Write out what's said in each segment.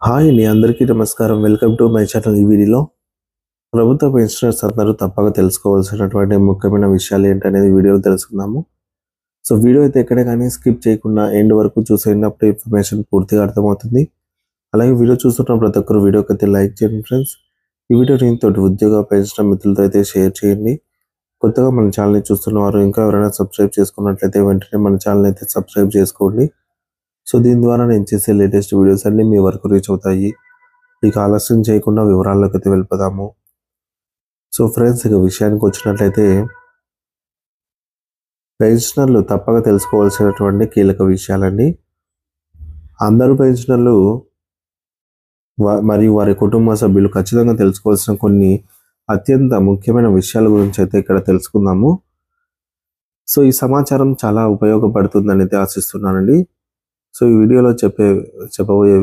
Hi అండి, అందరికీ నమస్కారం. Welcome to my channel. ఈ వీడియోలో ప్రభుత్వ పెన్షనర్స్ అందరూ తప్పక తెలుసుకోవాల్సినటువంటి ముఖ్యమైన విషయాలు ఏంటనేది వీడియోలో తెలుసుకుందాము. సో వీడియో అయితే ఎక్కడ కానీ స్కిప్ చేయకుండా ఎండ్ వరకు చూసేటప్పుడు ఇన్ఫర్మేషన్ పూర్తిగా అర్థమవుతుంది. అలాగే వీడియో చూస్తున్న ప్రతి ఒక్కరు వీడియోకి అయితే లైక్ చేయండి ఫ్రెండ్స్. ఈ వీడియోని తోటి ఉద్యోగ పెన్షన్ మిత్రులతో అయితే షేర్ చేయండి. కొత్తగా మన ఛానల్ని చూస్తున్న వారు ఇంకా ఎవరైనా సబ్స్క్రైబ్ చేసుకున్నట్లయితే వెంటనే మన ఛానల్ అయితే సబ్స్క్రైబ్ చేసుకోండి. సో దీని ద్వారా నేను చేసే లేటెస్ట్ వీడియోస్ అన్ని మీ వరకు రీచ్ అవుతాయి. ఇక ఆలస్యం చేయకుండా వివరాల్లోకి అయితే వెళ్ళిపోదాము. సో ఫ్రెండ్స్, ఇక విషయానికి వచ్చినట్లయితే పెన్షనర్లు తప్పక తెలుసుకోవాల్సినటువంటి కీలక విషయాలండి. అందరూ పెన్షనర్లు మరియు వారి కుటుంబ సభ్యులు ఖచ్చితంగా తెలుసుకోవాల్సిన కొన్ని అత్యంత ముఖ్యమైన విషయాల గురించి అయితే ఇక్కడ తెలుసుకుందాము. సో ఈ సమాచారం చాలా ఉపయోగపడుతుందని అయితే ఆశిస్తున్నానండి. సో ఈ వీడియోలో చెప్పబోయే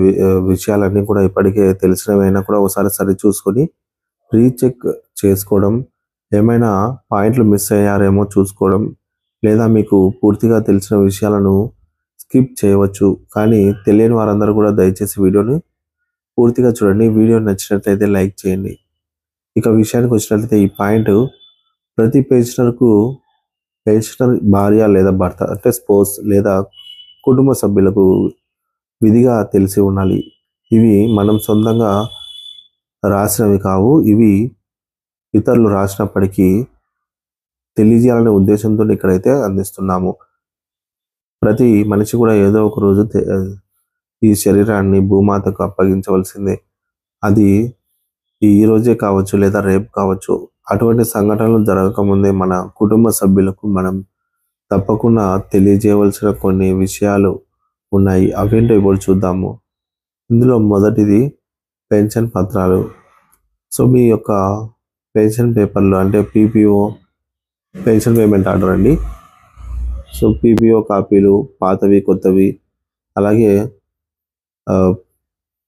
విషయాలన్నీ కూడా ఇప్పటికే తెలిసినవైనా కూడా ఒకసారి సరి చూసుకొని రీచెక్ చేసుకోవడం, ఏమైనా పాయింట్లు మిస్ అయ్యారేమో చూసుకోవడం, లేదా మీకు పూర్తిగా తెలిసిన విషయాలను స్కిప్ చేయవచ్చు. కానీ తెలియని వారందరూ కూడా దయచేసి వీడియోని పూర్తిగా చూడండి. వీడియో నచ్చినట్లయితే లైక్ చేయండి. ఇక విషయానికి వచ్చినట్లయితే ఈ పాయింట్ ప్రతి పెన్షనర్ భార్య లేదా భర్త అంటే స్పౌస్ లేదా కుటుంబ సభ్యులకు విధిగా తెలిసి ఉండాలి. ఇవి మనం సొంతంగా రాసినవి కావు. ఇవి ఇతరులు రాసినప్పటికీ తెలియజేయాలనే ఉద్దేశంతో ఇక్కడైతే అందిస్తున్నాము. ప్రతి మనిషి కూడా ఏదో ఒక రోజు ఈ శరీరాన్ని భూమాతకు అప్పగించవలసిందే. అది ఈ రోజే కావచ్చు లేదా రేపు కావచ్చు. అటువంటి సంఘటనలు జరగకముందే మన కుటుంబ సభ్యులకు మనం తప్పకుండా తెలియజేయవలసిన కొన్ని విషయాలు ఉన్నాయి. అవేంటో ఇప్పుడు చూద్దాము. ఇందులో మొదటిది పెన్షన్ పత్రాలు. సో మీ యొక్క పెన్షన్ పేపర్లు అంటే పీపీఓ, పెన్షన్ పేమెంట్ ఆర్డర్ అండి. సో పీపీఓ కాపీలు, పాతవి కొత్తవి, అలాగే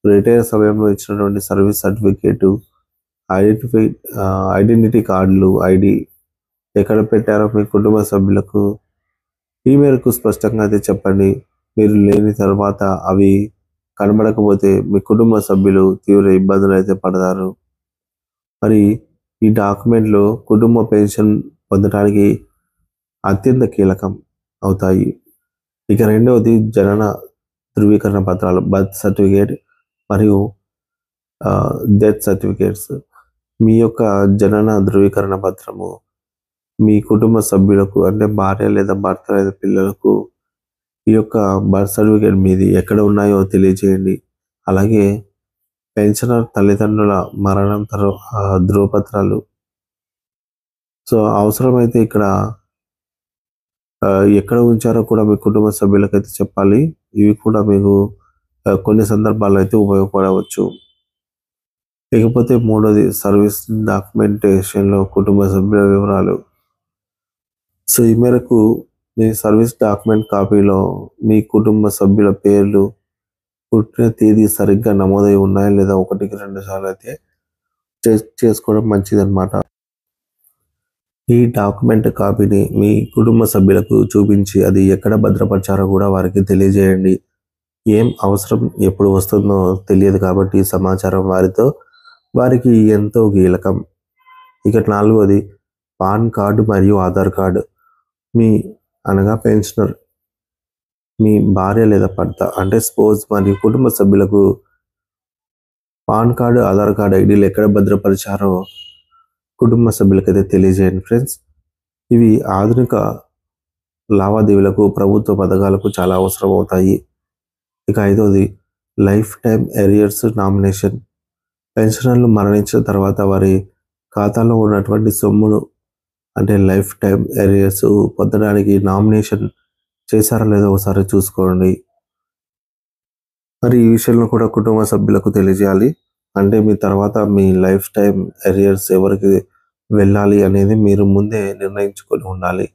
రిటైర్ సమయంలో ఇచ్చినటువంటి సర్వీస్ సర్టిఫికేటు, ఐడెంటిటీ కార్డులు, ఐడి ఎక్కడ పెట్టారో మీ కుటుంబ సభ్యులకు ఈ మేరకు స్పష్టంగా అయితే చెప్పండి. మీరు లేని తర్వాత అవి కనబడకపోతే మీ కుటుంబ సభ్యులు తీవ్ర ఇబ్బందులు అయితే పడతారు. మరి ఈ డాక్యుమెంట్లు కుటుంబ పెన్షన్ పొందడానికి అత్యంత కీలకం అవుతాయి. ఇక రెండవది జనన ధృవీకరణ పత్రాలు, బర్త్ సర్టిఫికేట్ మరియు డెత్ సర్టిఫికేట్స్. మీ యొక్క జనన ధృవీకరణ పత్రము మీ కుటుంబ సభ్యులకు అంటే భార్య లేదా భర్త లేదా పిల్లలకు ఈ యొక్క బర్త్ సర్టిఫికేట్ మీది ఎక్కడ ఉన్నాయో తెలియజేయండి. అలాగే పెన్షనర్ తల్లిదండ్రుల మరణానంతర ధృవపత్రాలు. సో అవసరమైతే ఇక్కడ ఎక్కడ ఉంచారో కూడా మీ కుటుంబ సభ్యులకైతే చెప్పాలి. ఇవి కూడా మీకు కొన్ని సందర్భాల్లో అయితే ఉపయోగపడవచ్చు. ఇకపోతే మూడోది సర్వీస్ డాక్యుమెంటేషన్లో కుటుంబ సభ్యుల వివరాలు. సో ఈ మేరకు మీ సర్వీస్ డాక్యుమెంట్ కాపీలో మీ కుటుంబ సభ్యుల పేర్లు, పుట్టిన తేదీ సరిగ్గా నమోదై ఉన్నాయా లేదా 1-2 సార్లు అయితే చెక్ చేసుకోవడం మంచిదన్నమాట. ఈ డాక్యుమెంట్ కాపీని మీ కుటుంబ సభ్యులకు చూపించి అది ఎక్కడ భద్రపరిచారో కూడా వారికి తెలియజేయండి. ఏం అవసరం ఎప్పుడు వస్తుందో తెలియదు కాబట్టి సమాచారం వారికి ఎంతో కీలకం. ఇక నాలుగోది పాన్ కార్డు మరియు ఆధార్ కార్డు. అనగా పెన్షనర్ మీ భార్య లేదా భర్త అంటే స్పౌస్ మరియు కుటుంబ సభ్యులకు పాన్ కార్డు, ఆధార్ కార్డు ఐడీలు ఎక్కడ భద్రపరిచారో కుటుంబ సభ్యులకైతే తెలియజేయండి ఫ్రెండ్స్. ఇవి ఆధునిక లావాదేవీలకు, ప్రభుత్వ పథకాలకు చాలా అవసరం అవుతాయి. ఇక ఐదోది లైఫ్ టైం ఎరియర్స్ నామినేషన్. పెన్షనర్లు మరణించిన తర్వాత వారి ఖాతాలో ఉన్నటువంటి సొమ్మును అంటే లైఫ్ టైం ఎరియర్స్ పొందడానికి నామినేషన్ చేశారో లేదో ఒకసారి చూసుకోండి. మరి ఈ విషయంలో కూడా కుటుంబ సభ్యులకు తెలియజేయాలి. అంటే మీ తర్వాత మీ లైఫ్ టైం ఎరియర్స్ ఎవరికి వెళ్ళాలి అనేది మీరు ముందే నిర్ణయించుకొని ఉండాలి.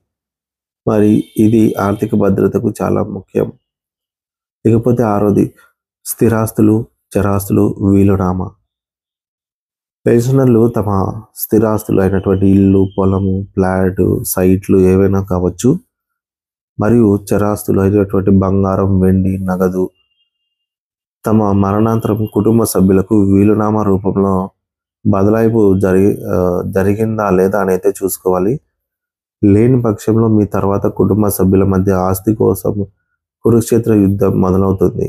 మరి ఇది ఆర్థిక భద్రతకు చాలా ముఖ్యం. ఇకపోతే ఆరోది స్థిరాస్తులు, చరాస్తులు వీలునామా. పెన్షనర్లు తమ స్థిరాస్తులు అయినటువంటి ఇల్లు, పొలము, ఫ్లాట్, సైట్లు ఏవైనా కావచ్చు, మరియు చరాస్తులు అయినటువంటి బంగారం, వెండి, నగదు తమ మరణాంతరం కుటుంబ సభ్యులకు వీలునామా రూపంలో బదలాయింపు జరిగిందా లేదా అని అయితే చూసుకోవాలి. లేని పక్షంలో మీ తర్వాత కుటుంబ సభ్యుల మధ్య ఆస్తి కోసం కురుక్షేత్ర యుద్ధం మొదలవుతుంది.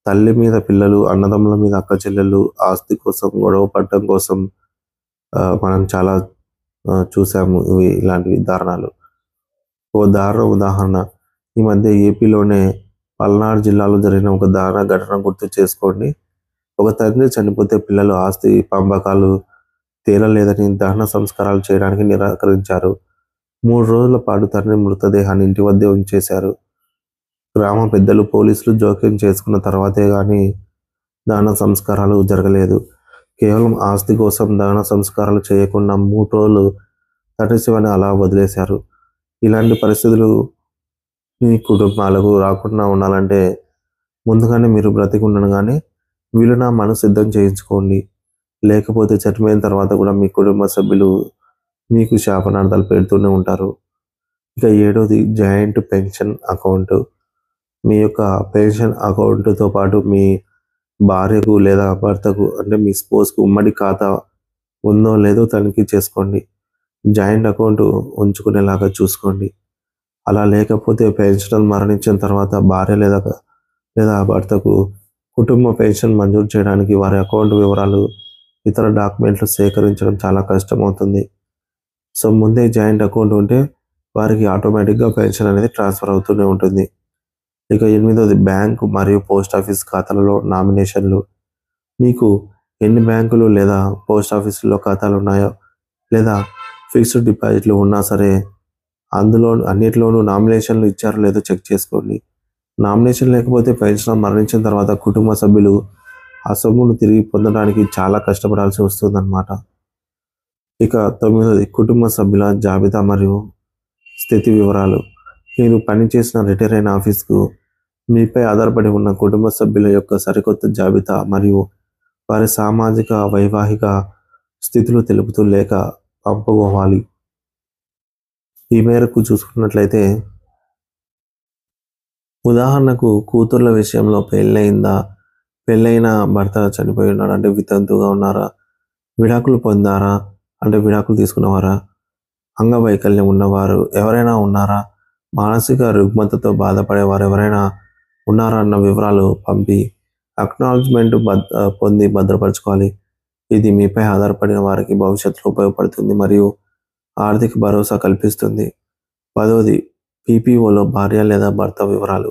తల్లి మీద పిల్లలు, అన్నదమ్ముల మీద అక్క చెల్లెళ్ళు ఆస్తి కోసం గొడవ పడటం కోసం మనం చాలా చూసాము ఇలాంటివి దారుణాలు. ఓ దారుణ ఉదాహరణ ఈ మధ్య ఏపీలోనే పల్నాడు జిల్లాలో జరిగిన ఒక దారుణ ఘటన గుర్తు చేసుకోండి. ఒక తండ్రి చనిపోతే పిల్లలు ఆస్తి పంపకాలు తేలలేదని దహన సంస్కారాలు చేయడానికి నిరాకరించారు. 3 రోజుల పాటు తండ్రి మృతదేహాన్ని ఇంటి వద్దే ఉంచేశారు. గ్రామ పెద్దలు, పోలీసులు జోక్యం చేసుకున్న తర్వాతే కానీ దహన సంస్కారాలు జరగలేదు. కేవలం ఆస్తి కోసం దహన సంస్కారాలు చేయకుండా 3 రోజులు తండ్రి శవాన్ని అలా వదిలేశారు. ఇలాంటి పరిస్థితులు మీ కుటుంబాలకు రాకుండా ఉండాలంటే ముందుగానే మీరు బ్రతికి ఉండగానే వీలునామాను సిద్ధం చేయించుకోండి. లేకపోతే చనిపోయిన తర్వాత కూడా మీ కుటుంబ సభ్యులు మీకు శాపనార్థాలు పెడుతూనే ఉంటారు. ఇక 7వది జాయింట్ పెన్షన్ అకౌంట్. మీ యొక్క పెన్షన్ అకౌంట్తో పాటు మీ భార్యకు లేదా భర్తకు అంటే మీ స్పోర్ట్స్కు ఉమ్మడి ఖాతా ఉందో లేదో తనిఖీ చేసుకోండి. జాయింట్ అకౌంట్ ఉంచుకునేలాగా చూసుకోండి. అలా లేకపోతే పెన్షనర్ మరణించిన తర్వాత భార్య లేదా భర్తకు కుటుంబ పెన్షన్ మంజూరు చేయడానికి వారి అకౌంట్ వివరాలు, ఇతర డాక్యుమెంట్లు సేకరించడం చాలా కష్టమవుతుంది. సో ముందే జాయింట్ అకౌంట్ ఉంటే వారికి ఆటోమేటిక్గా పెన్షన్ అనేది ట్రాన్స్ఫర్ అవుతూనే ఉంటుంది. ఇక 8వది బ్యాంకు మరియు పోస్ట్ ఆఫీస్ ఖాతాలలో నామినేషన్లు. మీకు ఎన్ని బ్యాంకులు లేదా పోస్ట్ ఆఫీసుల్లో ఖాతాలు ఉన్నాయో లేదా ఫిక్స్డ్ డిపాజిట్లు ఉన్నా సరే అందులో అన్నిటిలోనూ నామినేషన్లు ఇచ్చారో లేదో చెక్ చేసుకోండి. నామినేషన్ లేకపోతే పెన్షనర్ మరణించిన తర్వాత కుటుంబ సభ్యులు ఆ సొమ్మును తిరిగి పొందడానికి చాలా కష్టపడాల్సి వస్తుందన్నమాట. ఇక 9వది కుటుంబ సభ్యుల జాబితా మరియు స్థితి వివరాలు. మీరు పనిచేసిన రిటైర్ అయిన ఆఫీస్కు మీపై ఆధారపడి ఉన్న కుటుంబ సభ్యుల యొక్క సరికొత్త జాబితా మరియు వారి సామాజిక, వైవాహిక స్థితులు తెలుపుతూ లేఖ పంపుకోవాలి. ఈ మేరకు చూసుకున్నట్లయితే ఉదాహరణకు కూతుర్ల విషయంలో పెళ్ళైన భర్త చనిపోయి ఉన్నాడు అంటే వితంతువుగా ఉన్నారా, విడాకులు పొందారా అంటే విడాకులు తీసుకున్నవారా, అంగవైకల్యం ఉన్నవారు ఎవరైనా ఉన్నారా, మానసిక రుగ్మతతో బాధపడేవారు ఎవరైనా ఉన్నారా అన్న వివరాలు పంపి అక్నాలజ్మెంట్ పొంది భద్రపరచుకోవాలి. ఇది మీపై ఆధారపడిన వారికి భవిష్యత్తులో ఉపయోగపడుతుంది మరియు ఆర్థిక భరోసా కల్పిస్తుంది. 10వది పీపీఓలో భార్య లేదా భర్త వివరాలు.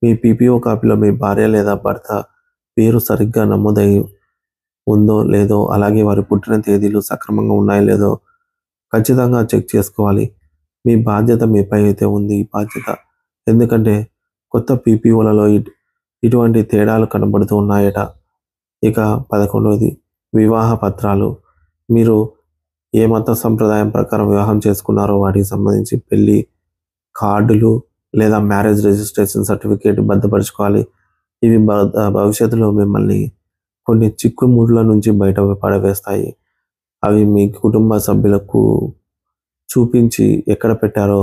మీ పీపీఓ కాపీలో మీ భార్య లేదా భర్త పేరు సరిగ్గా నమోదై ఉందో లేదో, అలాగే వారి పుట్టిన తేదీలు సక్రమంగా ఉన్నాయో లేదో ఖచ్చితంగా చెక్ చేసుకోవాలి. మీ బాధ్యత మీపై అయితే ఉంది ఈ బాధ్యత. ఎందుకంటే కొత్త పీపీఓలలో ఇటువంటి తేడాలు కనబడుతూ ఉన్నాయట. ఇక 11వది వివాహ పత్రాలు. మీరు ఏ మత సంప్రదాయం ప్రకారం వివాహం చేసుకున్నారో వాటికి సంబంధించి పెళ్లి కార్డులు లేదా మ్యారేజ్ రిజిస్ట్రేషన్ సర్టిఫికేట్ భద్రపరచుకోవాలి. ఇవి భవిష్యత్తులో మిమ్మల్ని కొన్ని చిక్కుముళ్ళ నుంచి బయట పడవేస్తాయి. అవి మీ కుటుంబ సభ్యులకు చూపించి ఎక్కడ పెట్టారో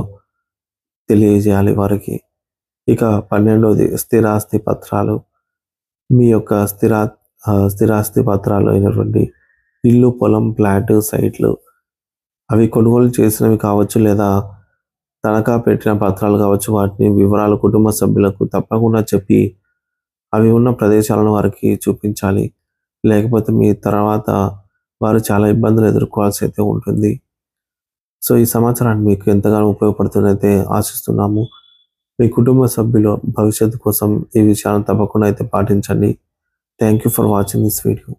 తెలియజేయాలి వారికి. ఇక 12వది స్థిరాస్తి పత్రాలు. మీ యొక్క స్థిరాస్తి పత్రాలు అయినటువంటి ఇల్లు, పొలం, ఫ్లాట్, సైట్లు అవి కొనుగోలు చేసినవి కావచ్చు లేదా తనఖా పెట్టిన పత్రాలు కావచ్చు. వాటిని వివరాలు కుటుంబ సభ్యులకు తప్పకుండా చెప్పి అవి ఉన్న ప్రదేశాలను వారికి చూపించాలి. లేకపోతే మీ తర్వాత వారు చాలా ఇబ్బందులు ఎదుర్కోవాల్సి అయితే ఉంటుంది. సో ఈ సమాచారాన్ని మీకు ఎంతగానో ఉపయోగపడుతుందైతే ఆశిస్తున్నాము. మీ కుటుంబ సభ్యుల భవిష్యత్తు కోసం ఈ విషయాలను తప్పకుండా అయితే పాటించండి. Thank you for watching this video.